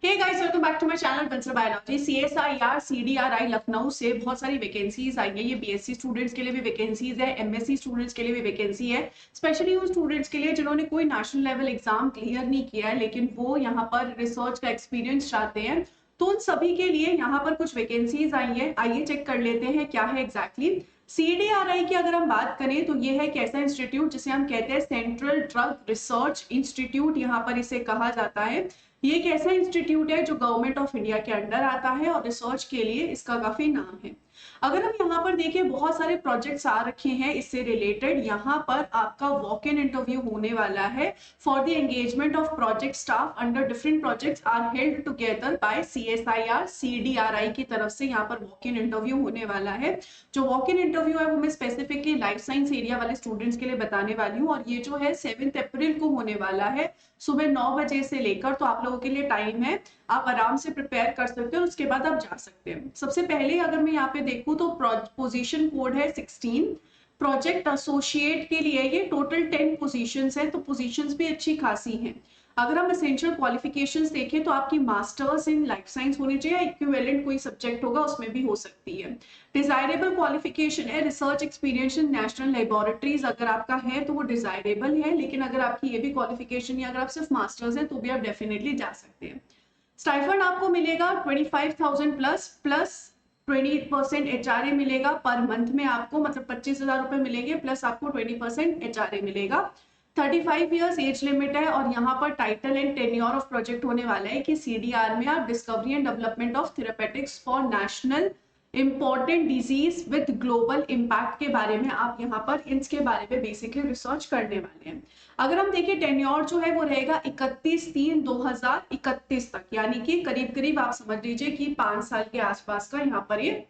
Hey guys, welcome back to my channel Bansal biology. CSIR CDRI Lucknow से बहुत सारी vacancies आई है। ये बीएससी स्टूडेंट्स के लिए भी वैकेंसीज है, एमएससी स्टूडेंट्स के लिए भी वैकेंसी है। स्पेशली उन स्टूडेंट्स के लिए जिन्होंने कोई नेशनल लेवल एग्जाम क्लियर नहीं किया है लेकिन वो यहाँ पर रिसर्च का एक्सपीरियंस चाहते हैं, तो उन सभी के लिए यहाँ पर कुछ वैकेंसीज आई है। आइए चेक कर लेते हैं क्या है एग्जैक्टली। सीडीआरआई की अगर हम बात करें तो ये है एक ऐसा इंस्टीट्यूट जिसे हम कहते हैं सेंट्रल ड्रग रिसर्च इंस्टीट्यूट, यहाँ पर इसे कहा जाता है। ये एक ऐसा इंस्टीट्यूट है जो गवर्नमेंट ऑफ इंडिया के अंडर आता है और रिसर्च के लिए इसका काफी नाम है। अगर हम यहाँ पर देखें, बहुत सारे प्रोजेक्ट्स आ रखे हैं इससे रिलेटेड। यहाँ पर आपका वॉक इन इंटरव्यू होने वाला है for the engagement of project staff under different projects are held together by CSIR CDRI की तरफ से यहाँ पर वॉक इन इंटरव्यू होने वाला है। जो वॉक इन इंटरव्यू है वो मैं स्पेसिफिकली लाइफ साइंस एरिया वाले स्टूडेंट्स के लिए बताने वाली हूँ, और ये जो है 7 अप्रैल को होने वाला है सुबह 9 बजे से लेकर। तो आप लोगों के लिए टाइम है, आप आराम से प्रिपेयर कर सकते हो, उसके बाद आप जा सकते हैं। सबसे पहले अगर मैं यहाँ पे देखूं तो पोजीशन कोड है 16। प्रोजेक्ट एसोसिएट के लिए ये टोटल 10 पोजीशंस है, तो पोजीशंस भी अच्छी खासी हैं। अगर हम एसेंशियल क्वालिफिकेशंस देखें तो आपकी मास्टर्स इन लाइफ साइंस होनी चाहिए, इक्विवेलेंट कोई सब्जेक्ट होगा उसमें भी हो सकती है। डिजायरेबल क्वालिफिकेशन है research experience in national laboratories, अगर आपका है तो वो डिजायरेबल है, लेकिन अगर आपकी ये भी क्वालिफिकेशन या अगर आप सिर्फ मास्टर्स है तो भी आप डेफिनेटली जा सकते हैं। स्टाइफंड आपको मिलेगा 25,000 प्लस 20% एचआरए मिलेगा पर मंथ में आपको, मतलब 25,000 रुपए मिलेंगे प्लस आपको 20% एचआरए मिलेगा। 35 इयर्स एज लिमिट है, और यहाँ पर title and tenure of project होने वाला है कि सीडीआर में आप discovery and development of therapeutics for national important disease with global impact के बारे में आप यहाँ पर इनके बारे में बेसिकली रिसर्च करने वाले हैं। अगर हम देखें टेन्योर जो है वो रहेगा 31/3/2031 तक, यानी कि करीब करीब आप समझ लीजिए कि 5 साल के आसपास का यहाँ पर ये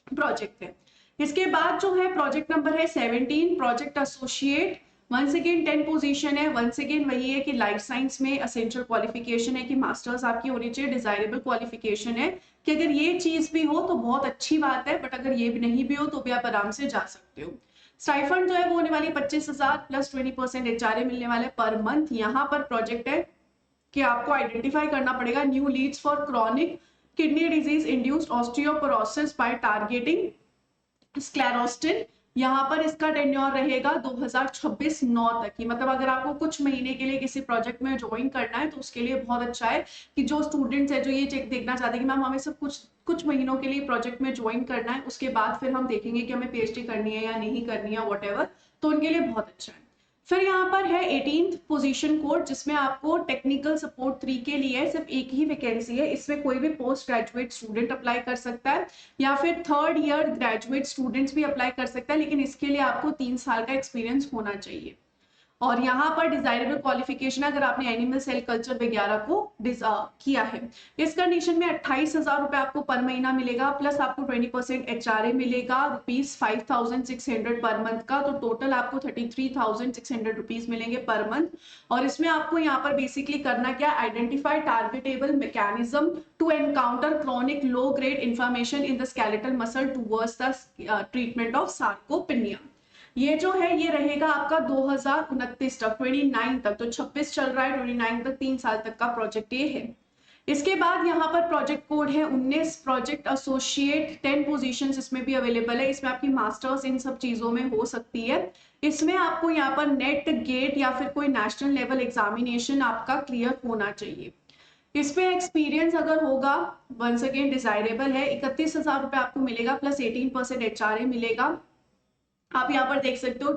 प्रोजेक्ट है। इसके बाद जो है प्रोजेक्ट नंबर है 17, project associate. Once again 10 position है। वंस अगेन वही है कि लाइफ साइंस में एसेंशियल क्वालिफिकेशन है कि मास्टर्स आपकी होनी चाहिए। डिजायरेबल क्वालिफिकेशन है कि अगर ये चीज भी हो तो बहुत अच्छी बात है, बट अगर ये भी नहीं भी हो तो भी आप आराम से जा सकते हो। स्टाइफंड जो है वो होने वाली 25,000 प्लस 20% एचआरए मिलने वाले पर मंथ। यहाँ पर प्रोजेक्ट है कि आपको आइडेंटिफाई करना पड़ेगा new leads for chronic kidney disease induced osteoporosis by targeting sclerostin. यहाँ पर इसका टेन्योर रहेगा 2026-9 तक की, मतलब अगर आपको कुछ महीने के लिए किसी प्रोजेक्ट में ज्वाइन करना है तो उसके लिए बहुत अच्छा है कि जो स्टूडेंट्स है जो ये चेक देखना चाहते हैं कि मैम हमें सब कुछ महीनों के लिए प्रोजेक्ट में ज्वाइन करना है, उसके बाद फिर हम देखेंगे कि हमें पीएचडी करनी है या नहीं करनी है, व्हाटएवर, तो उनके लिए बहुत अच्छा है। फिर यहाँ पर है 18th पोजीशन कोड, जिसमें आपको टेक्निकल सपोर्ट 3 के लिए सिर्फ एक ही वैकेंसी है। इसमें कोई भी पोस्ट ग्रेजुएट स्टूडेंट अप्लाई कर सकता है या फिर 3rd ईयर ग्रेजुएट स्टूडेंट्स भी अप्लाई कर सकता है, लेकिन इसके लिए आपको 3 साल का एक्सपीरियंस होना चाहिए। और यहाँ पर डिजायरेबल क्वालिफिकेशन अगर आपने एनिमल सेल कल्चर वगैरह को किया है। इस कंडीशन में 28,000 रुपए आपको पर महीना मिलेगा, प्लस आपको 20% एचआरए मिलेगा ₹5,600 पर मंथ का, तो टोटल आपको 33,600 रुपीज मिलेंगे पर मंथ। और इसमें आपको यहाँ पर बेसिकली करना क्या, identify targetable mechanism to encounter chronic low grade information in the skeletal muscle towards the treatment of sarcopenia. ये जो है ये रहेगा आपका 2029 तक, 29 तक, तो 26 चल रहा है, 29 तक 3 साल तक का प्रोजेक्ट ये है। इसके बाद यहाँ पर प्रोजेक्ट कोड है 19, प्रोजेक्ट एसोसिएट। 10 पोजीशंस इसमें भी अवेलेबल है। इसमें आपकी मास्टर्स इन सब चीजों में हो सकती है। इसमें आपको यहाँ पर नेट गेट या फिर कोई नेशनल लेवल एग्जामिनेशन आपका क्लियर होना चाहिए। इसमें एक्सपीरियंस अगर होगा, वंस अगेन डिजायरेबल है, 31,000 रुपए आपको मिलेगा प्लस 18% एचआरए मिलेगा। आप यहाँ पर देख सकते हो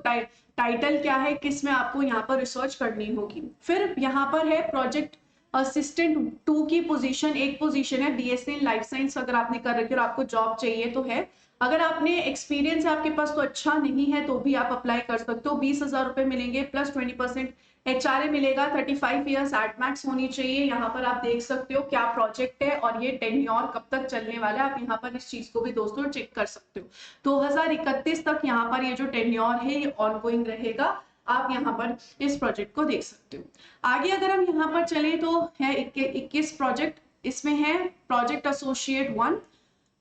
टाइटल क्या है, किस में आपको यहाँ पर रिसर्च करनी होगी। फिर यहाँ पर है प्रोजेक्ट असिस्टेंट 2 की पोजीशन। एक पोजीशन है बीएससी इन लाइफ साइंस, अगर आपने कर रखी और आपको जॉब चाहिए तो है। अगर आपने एक्सपीरियंस है आपके पास तो अच्छा नहीं है तो भी आप अप्लाई कर सकते हो। 20,000 रुपए मिलेंगे प्लस 20% एचआरए मिलेगा। 35 इयर्स एट मैक्स होनी चाहिए। यहाँ पर आप देख सकते हो क्या प्रोजेक्ट है और ये टेन्योर कब तक चलने वाला है, आप यहाँ पर इस चीज को भी दोस्तों चेक कर सकते हो। 2031 तक यहाँ पर ये जो टेन्योर है ये ऑनगोइंग रहेगा। आप यहाँ पर इस प्रोजेक्ट को देख सकते हो। आगे अगर हम यहाँ पर चले तो है 21 प्रोजेक्ट। इसमें है प्रोजेक्ट एसोसिएट 1,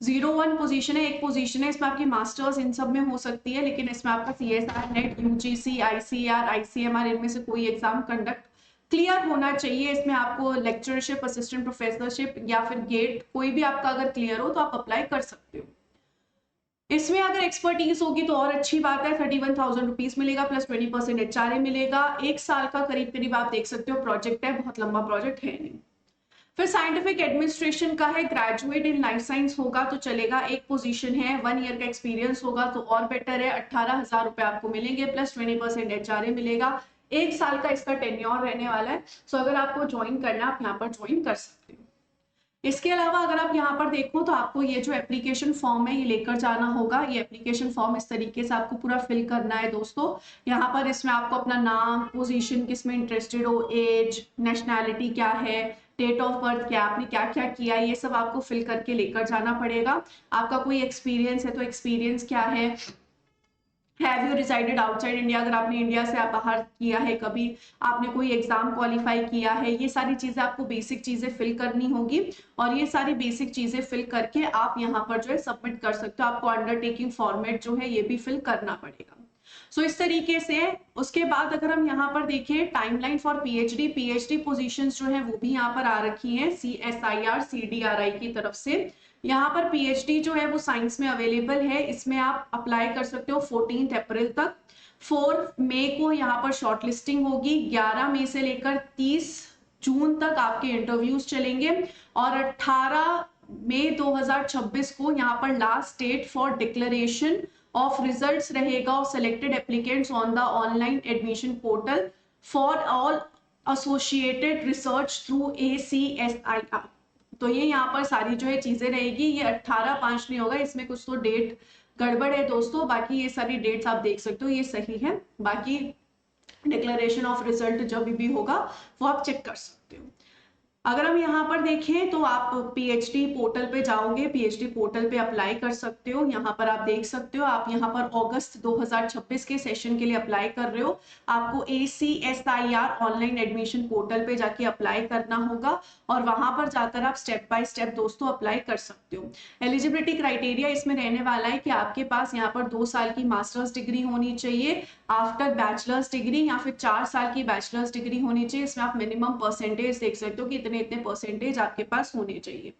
01 पोजीशन है, एक पोजीशन है। इसमें आपकी मास्टर्स इन सब में हो सकती है, लेकिन इसमें आपका CSR, net, UGC, ICR, ICMR इनमें से कोई एग्जाम कंडक्ट क्लियर होना चाहिए। इसमें आपको लेक्चरशिप, असिस्टेंट प्रोफेसरशिप या फिर गेट, कोई भी आपका अगर क्लियर हो तो आप अप्लाई कर सकते हो। इसमें अगर एक्सपर्टीज होगी तो और अच्छी बात है। 31,000 रुपीज मिलेगा प्लस 20% HRA मिलेगा। 1 साल का करीब करीब आप देख सकते हो प्रोजेक्ट है, बहुत लंबा प्रोजेक्ट है नहीं। फिर साइंटिफिक एडमिनिस्ट्रेशन का है, ग्रेजुएट इन लाइफ साइंस होगा तो चलेगा, एक पोजीशन है, 1 ईयर का एक्सपीरियंस होगा तो और बेटर है। 18,000 रुपए आपको मिलेंगे प्लस 20% HRA मिलेगा। 1 साल का इसका टेन्योर रहने वाला है। सो अगर आपको ज्वाइन करना है आप यहाँ पर ज्वाइन कर सकते हो। इसके अलावा अगर आप यहाँ पर देखो तो आपको ये जो एप्लीकेशन फॉर्म है ये लेकर जाना होगा। ये एप्लीकेशन फॉर्म इस तरीके से आपको पूरा फिल करना है दोस्तों। यहाँ पर इसमें आपको अपना नाम, पोजीशन, किस में इंटरेस्टेड हो, एज, नेशनैलिटी क्या है, डेट ऑफ बर्थ क्या, आपने क्या क्या किया, ये सब आपको फिल करके लेकर जाना पड़ेगा। आपका कोई एक्सपीरियंस है तो एक्सपीरियंस क्या है, have you resided outside India, अगर आपने इंडिया से आप बाहर किया है कभी, आपने कोई एग्जाम क्वालिफाई किया है, ये सारी चीजें आपको बेसिक चीजें फिल करनी होगी। और ये सारी बेसिक चीजें फिल करके आप यहाँ पर जो है सबमिट कर सकते हो। आपको अंडरटेकिंग फॉर्मेट जो है ये भी फिल करना पड़ेगा। सो इस तरीके से। उसके बाद अगर हम यहाँ पर देखें टाइमलाइन फॉर पीएचडी पोजीशंस जो है वो भी यहाँ पर आ रखी हैं CSIR CDRI की तरफ से। यहाँ पर पीएचडी जो है वो साइंस में अवेलेबल है, इसमें आप अप्लाई कर सकते हो 14 अप्रैल तक। 4 मई को यहाँ पर शॉर्टलिस्टिंग होगी, 11 मई से लेकर 30 जून तक आपके इंटरव्यूज चलेंगे और 18 मई 2026 को यहाँ पर last date for declaration of results रहेगा of selected applicants on the online admission portal for all associated research through ACSIR। तो ये यहाँ पर सारी जो है चीजें रहेगी। ये 18/5 नहीं होगा, इसमें कुछ तो डेट गड़बड़ है दोस्तों, बाकी ये सारी डेट्स आप देख सकते हो ये सही है। बाकी डिक्लेरेशन ऑफ रिजल्ट जब भी होगा वो आप चेक कर सकते हो। अगर हम यहाँ पर देखें तो आप पीएचडी पोर्टल पे जाओगे, पीएचडी पोर्टल पे अप्लाई कर सकते हो। यहाँ पर आप देख सकते हो, आप यहाँ पर अगस्त 2026 के सेशन के लिए अप्लाई कर रहे हो, आपको ACSIR ऑनलाइन एडमिशन पोर्टल पे जाके अप्लाई करना होगा और वहां पर जाकर आप स्टेप बाय स्टेप दोस्तों अप्लाई कर सकते हो। एलिजिबिलिटी क्राइटेरिया इसमें रहने वाला है कि आपके पास यहाँ पर 2 साल की मास्टर्स डिग्री होनी चाहिए आफ्टर बैचलर्स डिग्री, या फिर 4 साल की बैचलर्स डिग्री होनी चाहिए। इसमें आप मिनिमम परसेंटेज देख सकते हो कि इतने परसेंटेज आपके पास होने चाहिए।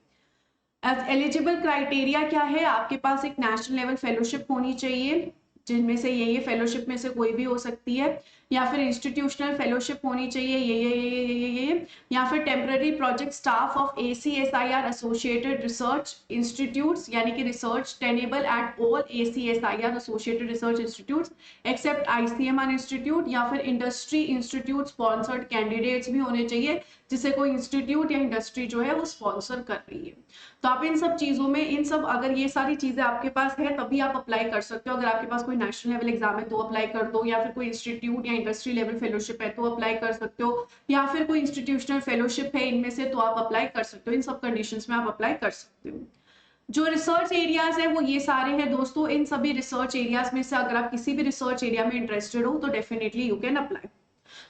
एलिजिबल क्राइटेरिया क्या है, आपके पास एक नेशनल लेवल फेलोशिप होनी चाहिए, जिनमें से ये फेलोशिप में से कोई भी हो सकती है, या फिर इंस्टीट्यूशनल फेलोशिप होनी चाहिए ये, या फिर temporary project staff of ACSIR associated research institutes, यानी कि research tenable at all ACSIR associated research institutes except ICMR institute, या फिर इंडस्ट्री इंस्टीट्यूट स्पॉन्सर्ड कैंडिडेट्स भी होने चाहिए जिसे कोई इंस्टीट्यूट या इंडस्ट्री जो है वो स्पॉन्सर कर रही है। तो आप इन सब चीजों में, इन सब अगर ये सारी चीजें आपके पास है तभी आप अप्लाई कर सकते हो। अगर आपके पास कोई नेशनल लेवल एग्जाम है तो अप्लाई कर दो, या फिर कोई इंस्टीट्यूट या इंडस्ट्री लेवल फेलोशिप है तो अप्लाई कर सकते हो, या फिर कोई इंस्टीट्यूशनल फेलोशिप है इनमें से तो आप अप्लाई कर सकते हो। इन सब कंडीशंस में आप अप्लाई कर सकते हो। जो रिसर्च एरियाज है वो ये सारे हैं दोस्तों। इन सभी रिसर्च एरियाज में से अगर आप किसी भी रिसर्च एरिया में इंटरेस्टेड हो तो डेफिनेटली यू कैन अप्लाई।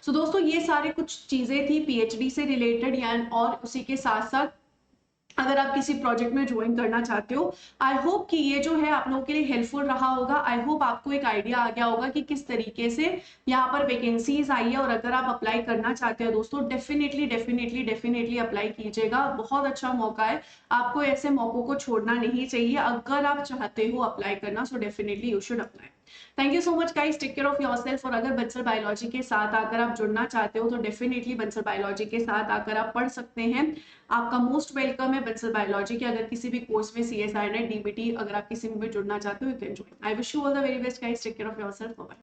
सो दोस्तों ये सारे कुछ चीजें थी पीएचडी से रिलेटेड, या और उसी के साथ साथ अगर आप किसी प्रोजेक्ट में ज्वाइन करना चाहते हो। आई होप कि ये जो है आप लोगों के लिए हेल्पफुल रहा होगा। आई होप आपको एक आइडिया आ गया होगा कि किस तरीके से यहाँ पर वैकेंसीज आई है, और अगर आप अप्लाई करना चाहते हो दोस्तों डेफिनेटली अप्लाई कीजिएगा। बहुत अच्छा मौका है, आपको ऐसे मौकों को छोड़ना नहीं चाहिए। अगर आप चाहते हो अप्लाई करना so definitely you should apply. Thank you so much guys, take care of yourself. और अगर बंसल बायोलॉजी के साथ आकर आप जुड़ना चाहते हो तो डेफिनेटली बंसल बायोलॉजी के साथ आकर आप पढ़ सकते हैं। आपका मोस्ट वेलकम है बंसल बायोलॉजी के। अगर किसी भी कोर्स में CSI नेट DBT अगर आप किसी में भी जुड़ना चाहते हो you can join. I wish you all the very best guys, take care of yourself, bye bye.